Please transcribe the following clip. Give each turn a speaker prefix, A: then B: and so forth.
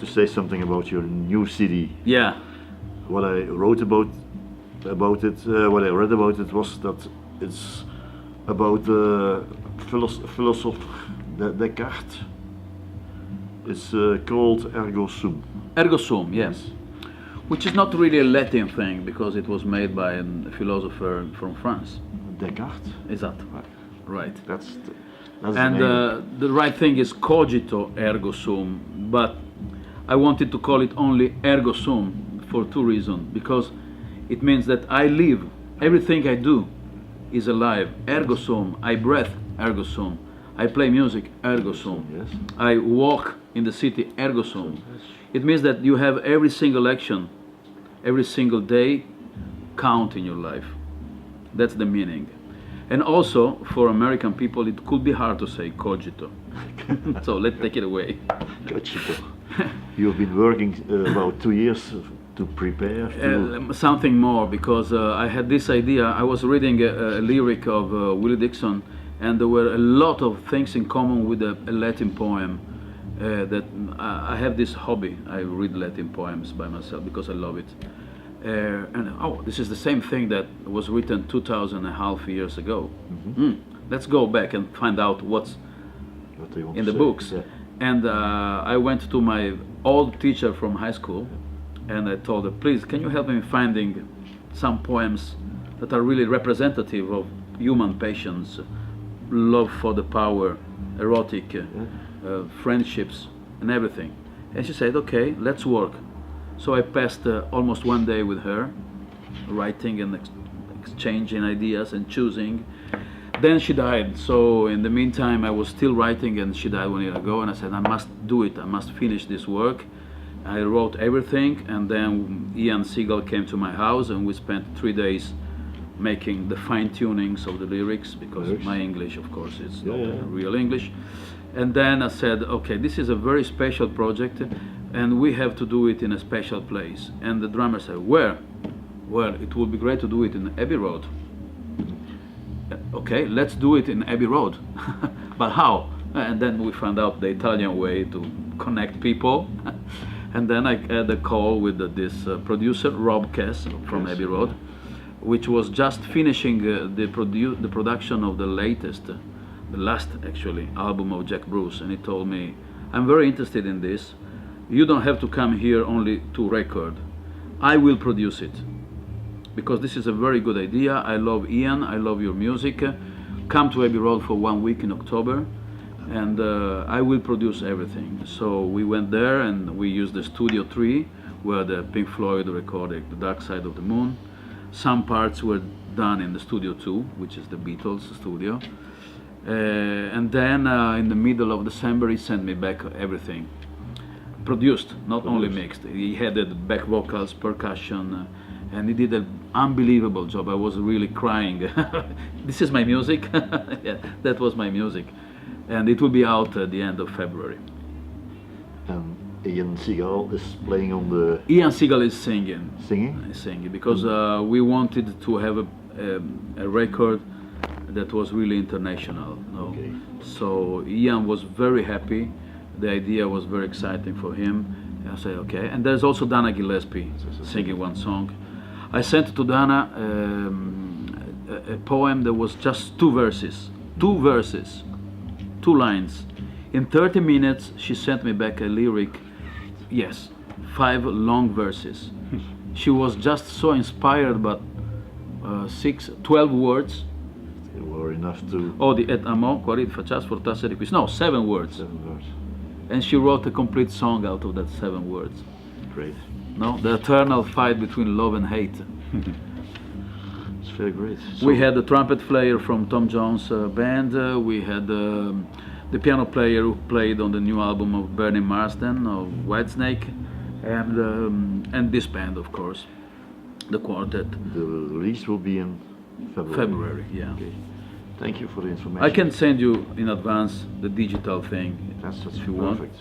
A: to say something about your new CD.
B: Yeah.
A: What I wrote about it, what I read about it was that it's about the philosopher Descartes. It's called ergo sum.
B: Ergo sum, yes. Which is not really a Latin thing because it was made by a philosopher from France.
A: Descartes.
B: Is that right?
A: That's
B: and the right thing is cogito ergo sum, but I wanted to call it only ergo sum for two reasons. Because it means that I live, everything I do is alive, ergo sum. I breathe, ergo sum. I play music, ergo sum.
A: Yes.
B: I walk in the city, ergo sum. It means that you have every single action, every single day count in your life. That's the meaning. And also, for American people, it could be hard to say cogito. So let's take it away.
A: Cogito. You've been working about 2 years to prepare?
B: Something more, because I had this idea. I was reading a lyric of Willie Dixon, and there were a lot of things in common with a Latin poem. That I have this hobby. I read Latin poems by myself because I love it. This is the same thing that was written 2,500 years ago. Let's go back and find out what's
A: what
B: in the books. Yeah. And I went to my old teacher from high school, and I told her, please, can you help me finding some poems that are really representative of human passions, love for the power, erotic, friendships, and everything. And she said, okay, let's work. So I passed almost 1 day with her, writing and exchanging ideas and choosing. Then she died, so in the meantime I was still writing, and she died 1 year ago, and I said I must do it, I must finish this work. I wrote everything, and then Ian Siegel came to my house, and we spent 3 days making the fine-tunings of the lyrics, because my English, of course, is not real English. And then I said, okay, this is a very special project, and we have to do it in a special place. And the drummer said, where? Well, it would be great to do it in Abbey Road. Okay, let's do it in Abbey Road. But how? And then we found out the Italian way to connect people. And then I had a call with this producer, Rob Cass, from Abbey Road, which was just finishing the production of the latest, the last actually, album of Jack Bruce. And he told me, I'm very interested in this. You don't have to come here only to record. I will produce it. Because this is a very good idea. I love Ian, I love your music. Come to Abbey Road for 1 week in October, and I will produce everything. So we went there, and we used the Studio 3, where the Pink Floyd recorded The Dark Side of the Moon. Some parts were done in the Studio 2, which is the Beatles studio. And then in the middle of December, he sent me back everything. Produced, not only mixed. He added back vocals, percussion, and he did an unbelievable job. I was really crying. This is my music. Yeah, that was my music. And it will be out at the end of February.
A: Ian Siegel is playing on the...
B: Ian Siegel is singing.
A: Singing?
B: Singing, because we wanted to have a record that was really international. No? Okay. So Ian was very happy. The idea was very exciting for him. I said, okay. And there's also Dana Gillespie singing one song. I sent to Dana a poem that was just 2 verses. 2 verses. 2 lines. In 30 minutes, she sent me back a lyric. Yes, 5 long verses. She was just so inspired, but 12 words.
A: They were enough to...
B: Oh, the et amo, quarit faccias fortasse di quis. No, 7 words.
A: 7 words.
B: And she wrote a complete song out of that 7 words.
A: Great.
B: No, the eternal fight between love and hate.
A: It's very great. So
B: we had the trumpet player from Tom Jones' band. We had the piano player who played on the new album of Bernie Marsden of Whitesnake, and this band, of course, the quartet.
A: The release will be in February.
B: February, yeah.
A: Okay. Thank you for the information.
B: I can send you in advance the digital thing.
A: That's
B: if you want.
A: perfect.